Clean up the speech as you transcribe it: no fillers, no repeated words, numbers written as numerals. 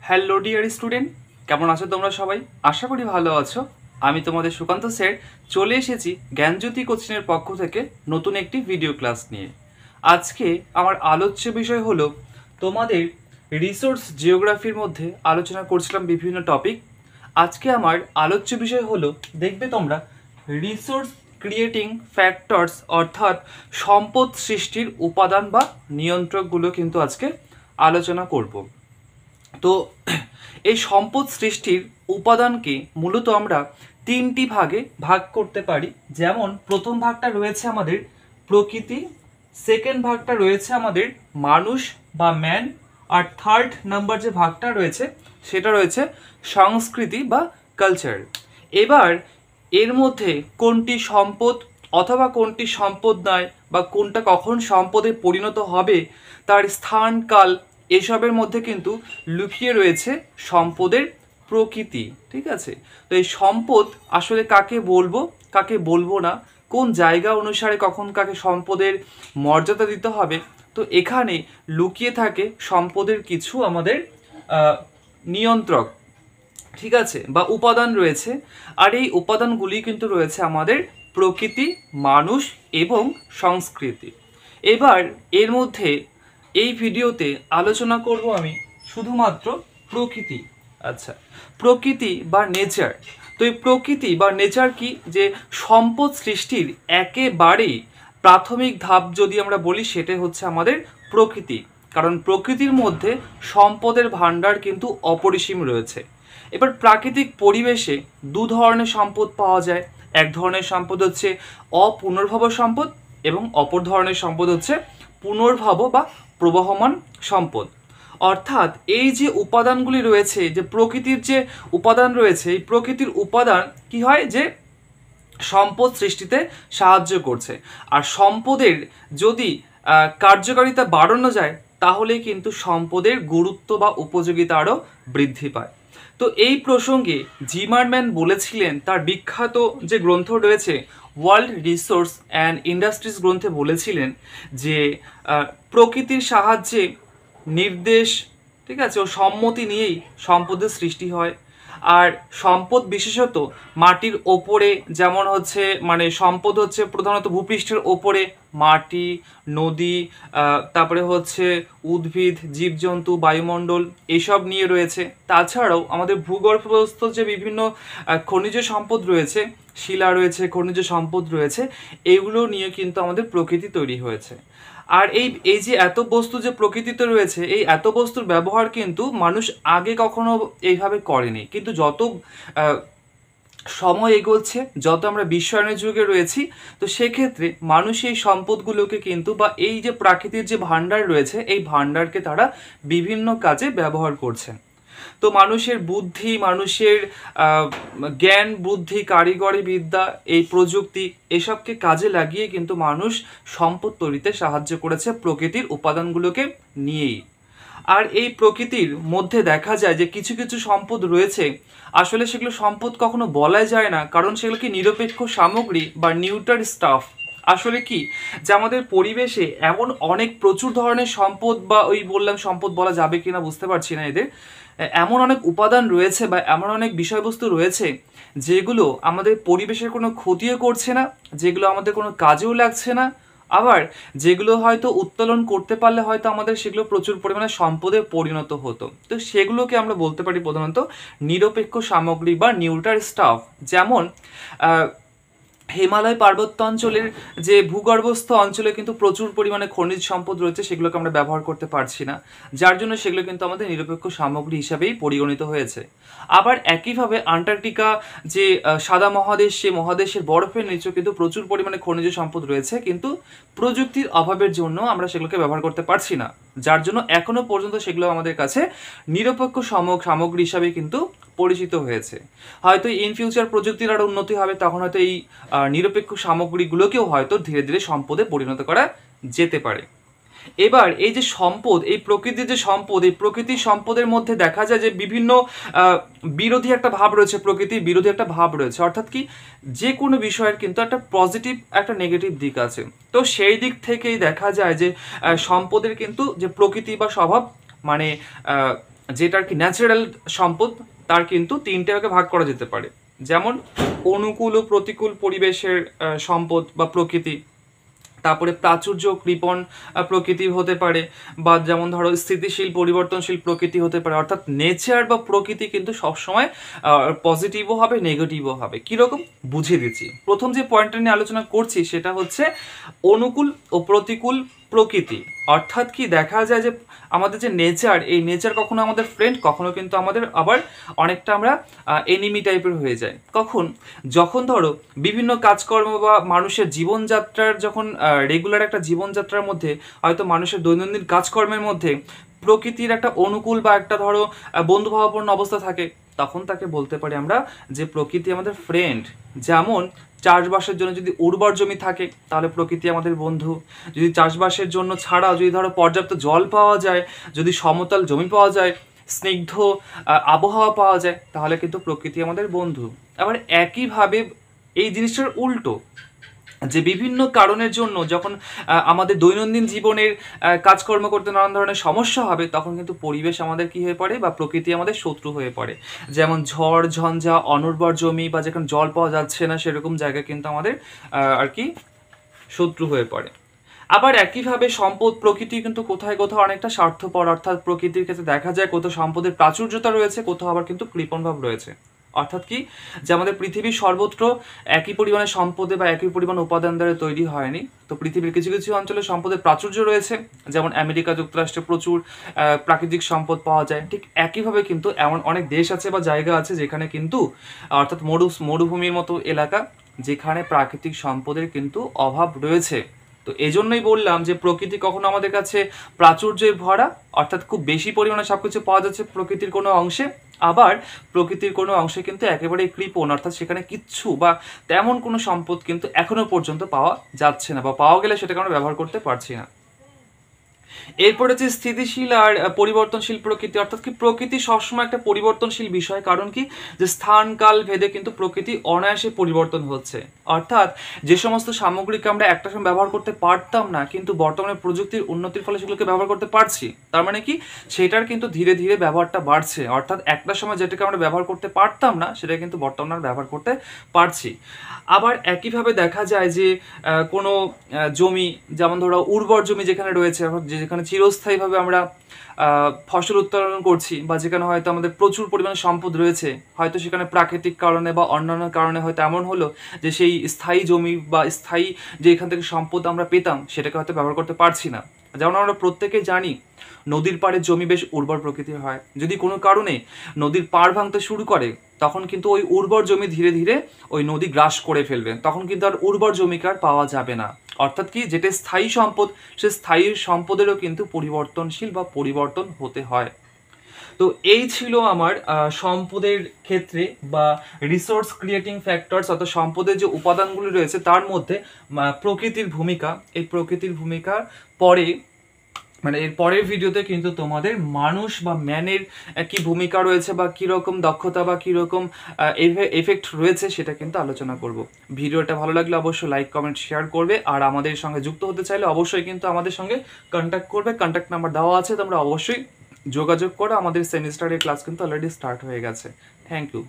Hello dear student, কেমন আছো তোমরা সবাই? আশা করি ভালো আছো। আমি তোমাদের সুকান্ত স্যার চলে এসেছি জ্ঞানজ্যোতি কোচিংয়ের পক্ষ থেকে নতুন একটি ভিডিও ক্লাস নিয়ে। আজকে আমার আলোচ্য বিষয় হলো তোমাদের রিসোর্স জিওগ্রাফির মধ্যে আলোচনা করছিলাম বিভিন্ন টপিক। আজকে আমার আলোচ্য বিষয় হলো, দেখবে তোমরা, রিসোর্স ক্রিয়েটিং ফ্যাক্টরস, অর্থাৎ সম্পদ সৃষ্টির উপাদান বা নিয়ন্ত্রকগুলো কিন্তু আজকে আলোচনা করব। তো এই সম্পদ সৃষ্টির উপাদানকে মূলত আমরা তিনটি ভাগে ভাগ করতে পারি। যেমন প্রথম ভাগটা রয়েছে আমাদের প্রকৃতি, সেকেন্ড ভাগটা রয়েছে আমাদের মানুষ বা ম্যান, আর থার্ড নাম্বার যে ভাগটা রয়েছে সেটা রয়েছে সংস্কৃতি বা কালচার। এবার এর মধ্যে কোনটি সম্পদ অথবা কোনটি সম্পদ নয়, বা কোনটা কখন সম্পদে পরিণত হবে, তার স্থান কাল, এসবের মধ্যে কিন্তু লুকিয়ে রয়েছে সম্পদের প্রকৃতি। ঠিক আছে? তো এই সম্পদ আসলে কাকে বলবো কাকে বলবো না, কোন জায়গা অনুসারে কখন কাকে সম্পদের মর্যাদা দিতে হবে, তো এখানে লুকিয়ে থাকে সম্পদের কিছু আমাদের নিয়ন্ত্রক, ঠিক আছে, বা উপাদান রয়েছে। আর এই উপাদানগুলি কিন্তু রয়েছে আমাদের প্রকৃতি, মানুষ এবং সংস্কৃতি। এবার এর মধ্যে এই ভিডিওতে আলোচনা করব আমি শুধুমাত্র প্রকৃতি। আচ্ছা, প্রকৃতি বা নেচার। তো এই প্রকৃতি বা নেচার কি? যে সম্পদ সৃষ্টির একেবারেই প্রাথমিক ধাপ যদি আমরা বলি, সেটা হচ্ছে আমাদের প্রকৃতি। কারণ প্রকৃতির মধ্যে সম্পদের ভাণ্ডার কিন্তু অপরিসীম রয়েছে। এবার প্রাকৃতিক পরিবেশে দু ধরনের সম্পদ পাওয়া যায়। এক ধরনের সম্পদ হচ্ছে অপুনর্ভব সম্পদ, এবং অপর ধরনের সম্পদ হচ্ছে পুনর্ভব বা প্রবহমান সম্পদ। অর্থাৎ এই যে উপাদানগুলি রয়েছে, যে প্রকৃতির যে উপাদান রয়েছে, এই প্রকৃতির উপাদান কি হয়, যে সম্পদ সৃষ্টিতে সাহায্য করছে। আর সম্পদের যদি কার্যকারিতা বাড়ানো যায়, তাহলে কিন্তু সম্পদের গুরুত্ব বা উপযোগিতা আরও বৃদ্ধি পায়। তো এই প্রসঙ্গে জিমারম্যান বলেছিলেন, তার বিখ্যাত যে গ্রন্থ রয়েছে ওয়ার্ল্ড রিসোর্স অ্যান্ড ইন্ডাস্ট্রিজ গ্রন্থে বলেছিলেন যে প্রকৃতির সাহায্যে নির্দেশ, ঠিক আছে, ও সম্মতি নিয়েই সম্পদের সৃষ্টি হয়। আর সম্পদ বিশেষত মাটির ওপরে, যেমন হচ্ছে মানে সম্পদ হচ্ছে প্রধানত ভূপৃষ্ঠের ওপরে মাটি, নদী, তারপরে হচ্ছে উদ্ভিদ, জীবজন্তু, বায়ুমণ্ডল, এসব নিয়ে রয়েছে। তাছাড়াও আমাদের ভূগর্ভস্থ যে বিভিন্ন খনিজ সম্পদ রয়েছে, শিলা রয়েছে, খনিজ সম্পদ রয়েছে, এগুলো নিয়ে কিন্তু আমাদের প্রকৃতি তৈরি হয়েছে। আর এই এই যে এত বস্তু যে প্রকৃতিতে রয়েছে, এই এত বস্তুর ব্যবহার কিন্তু মানুষ আগে কখনো এইভাবে করেনি। কিন্তু যত সময় এগোচ্ছে, যত আমরা বিশ্বায়নের যুগে রয়েছি, তো সেক্ষেত্রে মানুষ এই সম্পদগুলোকে কিন্তু, বা এই যে প্রাকৃতিক যে ভাণ্ডার রয়েছে, এই ভাণ্ডারকে তারা বিভিন্ন কাজে ব্যবহার করছেন। তো মানুষের বুদ্ধি, মানুষের জ্ঞান বুদ্ধি, কারিগরি বিদ্যা, এই প্রযুক্তি, এসবকে কাজে লাগিয়ে কিন্তু মানুষ সম্পদ তৈরিতে সাহায্য করেছে প্রকৃতির উপাদানগুলোকে নিয়েই। আর এই প্রকৃতির মধ্যে দেখা যায় যে কিছু কিছু সম্পদ রয়েছে, আসলে সেগুলো সম্পদ কখনো বলা যায় না, কারণ সেগুলো কি নিরপেক্ষ সামগ্রী বা নিউট্রাল স্টাফ। আসলে কি, যে আমাদের পরিবেশে এমন অনেক প্রচুর ধরনের সম্পদ, বা ওই বললাম সম্পদ বলা যাবে কিনা বুঝতে পারছি না, এদের এমন অনেক উপাদান রয়েছে বা এমন অনেক বিষয়বস্তু রয়েছে, যেগুলো আমাদের পরিবেশের কোনো ক্ষতিও করছে না, যেগুলো আমাদের কোনো কাজেও লাগছে না, আবার যেগুলো হয়তো উত্তোলন করতে পারলে হয়তো আমাদের সেগুলো প্রচুর পরিমাণে সম্পদে পরিণত হতো। তো সেগুলোকে আমরা বলতে পারি প্রধানত নিরপেক্ষ সামগ্রী বা নিউট্রাল স্টাফ। যেমন হিমালয় পার্বত্য অঞ্চলের যে ভূগর্ভস্থ অঞ্চলে কিন্তু প্রচুর পরিমাণে খনিজ সম্পদ রয়েছে, সেগুলোকে আমরা ব্যবহার করতে পারছি না, যার জন্য সেগুলো কিন্তু আমাদের নিরপেক্ষ সামগ্রী হিসাবেই পরিগণিত হয়েছে। আবার একইভাবে আন্টার্কটিকা যে সাদা মহাদেশ, সে মহাদেশের বরফের নিচেও কিন্তু প্রচুর পরিমাণে খনিজ সম্পদ রয়েছে, কিন্তু প্রযুক্তির অভাবের জন্য আমরা সেগুলোকে ব্যবহার করতে পারছি না, যার জন্য এখনো পর্যন্ত সেগুলো আমাদের কাছে নিরপেক্ষ সামগ্রী হিসাবে কিন্তু পরিচিত হয়েছে। হয়তো ইন ফিউচার প্রযুক্তির আরও উন্নতি হবে, তখন হয়তো এই নিরপেক্ষ সামগ্রীগুলোকেও হয়তো ধীরে ধীরে সম্পদে পরিণত করা যেতে পারে। এবার এই যে সম্পদ, এই প্রকৃতির যে সম্পদ, এই প্রকৃতির সম্পদের মধ্যে দেখা যায় যে বিভিন্ন বিরোধী একটা ভাব রয়েছে, প্রকৃতির বিরোধী একটা ভাব রয়েছে। অর্থাৎ কি, যে কোনো বিষয়ের কিন্তু একটা পজিটিভ একটা নেগেটিভ দিক আছে। তো সেই দিক থেকেই দেখা যায় যে সম্পদের কিন্তু যে প্রকৃতি বা স্বভাব, মানে যেটা আর কি ন্যাচারাল সম্পদ, তার কিন্তু তিনটে ভাগে ভাগ করা যেতে পারে। যেমন অনুকূল ও প্রতিকূল পরিবেশের সম্পদ বা প্রকৃতি, তারপরে প্রাচুর্য কৃপণ প্রকৃতির হতে পারে, বা যেমন ধরো স্থিতিশীল পরিবর্তনশীল প্রকৃতি হতে পারে। অর্থাৎ নেচার বা প্রকৃতি কিন্তু সবসময় পজিটিভও হবে, নেগেটিভও হবে। কীরকম বুঝিয়ে দিচ্ছি। প্রথম যে পয়েন্টটা নিয়ে আলোচনা করছি সেটা হচ্ছে অনুকূল ও প্রতিকূল প্রকৃতি। অর্থাৎ কি দেখা যায় যে আমাদের যে নেচার, এই নেচার কখনো আমাদের ফ্রেন্ড, কখনো কিন্তু আমাদের আবার অনেকটা আমরা এনিমি টাইপের হয়ে যায়। কখন? যখন ধরো বিভিন্ন কাজকর্ম বা মানুষের জীবনযাত্রার যখন রেগুলার একটা জীবনযাত্রার মধ্যে হয়তো মানুষের দৈনন্দিন কাজকর্মের মধ্যে প্রকৃতির একটা অনুকূল বা একটা ধরো বন্ধুভাবাপন্ন অবস্থা থাকে, তখন তাকে বলতে পারি আমরা যে প্রকৃতি আমাদের ফ্রেন্ড। যেমন চাষবাসের জন্য যদি উর্বর জমি থাকে তাহলে প্রকৃতি আমাদের বন্ধু। যদি চাষবাসের জন্য ছাড়াও যদি ধরো পর্যাপ্ত জল পাওয়া যায়, যদি সমতল জমি পাওয়া যায়, স্নিগ্ধ আবহাওয়া পাওয়া যায়, তাহলে কিন্তু প্রকৃতি আমাদের বন্ধু। আবার একইভাবে এই জিনিসটার উল্টো, যে বিভিন্ন কারণের জন্য যখন আমাদের দৈনন্দিন জীবনের কাজকর্ম করতে নানান ধরনের সমস্যা হবে, তখন কিন্তু পরিবেশ আমাদের কি হয়ে পড়ে বা প্রকৃতি আমাদের শত্রু হয়ে পড়ে। যেমন ঝড় ঝঞ্ঝা, অনুর্বর জমি, বা যেখানে জল পাওয়া যাচ্ছে না সেরকম জায়গায় কিন্তু আমাদের আর কি শত্রু হয়ে পড়ে। আবার একইভাবে সম্পদ প্রকৃতি কিন্তু কোথায় কোথাও অনেকটা স্বার্থপর। অর্থাৎ প্রকৃতির ক্ষেত্রে দেখা যায় কোথাও সম্পদের প্রাচুর্যতা রয়েছে, কোথাও আবার কিন্তু কৃপণভাব রয়েছে। অর্থাৎ কি, যে আমাদের পৃথিবীর সর্বত্র একই পরিমাণে সম্পদে বা একই পরিমাণ উপাদান দ্বারা তৈরি হয়নি। তো পৃথিবীর কিছু কিছু অঞ্চলে সম্পদের প্রাচুর্য রয়েছে, যেমন আমেরিকা যুক্তরাষ্ট্রে প্রচুর প্রাকৃতিক সম্পদ পাওয়া যায়। ঠিক একইভাবে কিন্তু এমন অনেক দেশ আছে বা জায়গা আছে যেখানে কিন্তু, অর্থাৎ মরুভূমির মতো এলাকা, যেখানে প্রাকৃতিক সম্পদের কিন্তু অভাব রয়েছে। তো এজন্যই বললাম যে প্রকৃতি কখনো আমাদের কাছে প্রাচুর্যে ভরা, অর্থাৎ খুব বেশি পরিমাণে সবকিছু পাওয়া যাচ্ছে প্রকৃতির কোনো অংশে। আবার প্রকৃতির কোনো অংশে কিন্তু একেবারেই কৃপণ, অর্থাৎ সেখানে কিচ্ছু বা তেমন কোনো সম্পদ কিন্তু এখনো পর্যন্ত পাওয়া যাচ্ছে না, বা পাওয়া গেলে সেটাকে আমরা ব্যবহার করতে পারছি না। এরপরে হচ্ছে স্থিতিশীল আর পরিবর্তনশীল প্রকৃতি। অর্থাৎ কি, প্রকৃতি সবসময় একটা পরিবর্তনশীল বিষয়। কারণ কি, যে স্থান কাল ভেদে কিন্তু প্রকৃতি অনায়াসে পরিবর্তন হচ্ছে। অর্থাৎ যে সমস্ত সামগ্রিক আমরা একটা সময় ব্যবহার করতে পারতাম না, কিন্তু বর্তমানে প্রযুক্তির উন্নতির ফলে সেগুলোকে ব্যবহার করতে পারছি। তার মানে কি, সেটার কিন্তু ধীরে ধীরে ব্যবহারটা বাড়ছে। অর্থাৎ একটা সময় যেটাকে আমরা ব্যবহার করতে পারতাম না, সেটা কিন্তু বর্তমানে আমরা ব্যবহার করতে পারছি। আবার একইভাবে দেখা যায় যে কোনো জমি, যেমন ধরো উর্বর জমি যেখানে রয়েছে, যেখানে চিরস্থায়ীভাবে আমরা ফসল উৎপাদন করছি, বা যেখানে হয়তো আমাদের প্রচুর পরিমাণে সম্পদ রয়েছে, হয়তো সেখানে প্রাকৃতিক কারণে বা অন্যান্য কারণে হয়তো এমন হলো যে সেই স্থায়ী জমি বা স্থায়ী যে এখান থেকে সম্পদ আমরা পেতাম, সেটাকে হয়তো ব্যবহার করতে পারছি না। যেমন আমরা প্রত্যেকেই জানি নদীর পাড়ের জমি বেশ উর্বর প্রকৃতির হয়। যদি কোনো কারণে নদীর পাড় ভাঙতে শুরু করে, তখন কিন্তু ওই উর্বর জমি ধীরে ধীরে ওই নদী গ্রাস করে ফেলবে, তখন কিন্তু আর উর্বর জমিকে আর পাওয়া যাবে না। অর্থাৎ কি, যেটা স্থায়ী সম্পদ, সে স্থায়ী সম্পদেরও কিন্তু পরিবর্তনশীল বা পরিবর্তন হতে হয়। তো এই ছিল আমার সম্পদের ক্ষেত্রে বা রিসোর্স ক্রিয়েটিং ফ্যাক্টরস, অর্থাৎ সম্পদের যে উপাদানগুলি রয়েছে তার মধ্যে প্রকৃতির ভূমিকা। এই প্রকৃতির ভূমিকার পরে, মানে এর পরের ভিডিওতে কিন্তু তোমাদের মানুষ বা ম্যানের কি ভূমিকা রয়েছে, বা কীরকম দক্ষতা বা কীরকম এফেক্ট রয়েছে, সেটা কিন্তু আলোচনা করব। ভিডিওটা ভালো লাগলে অবশ্যই লাইক কমেন্ট শেয়ার করবে, আর আমাদের সঙ্গে যুক্ত হতে চাইলে অবশ্যই কিন্তু আমাদের সঙ্গে কন্ট্যাক্ট করবে। কন্ট্যাক্ট নাম্বার দেওয়া আছে, তোমরা অবশ্যই যোগাযোগ করো। আমাদের সেমিস্টারের ক্লাস কিন্তু অলরেডি স্টার্ট হয়ে গেছে। Thank you.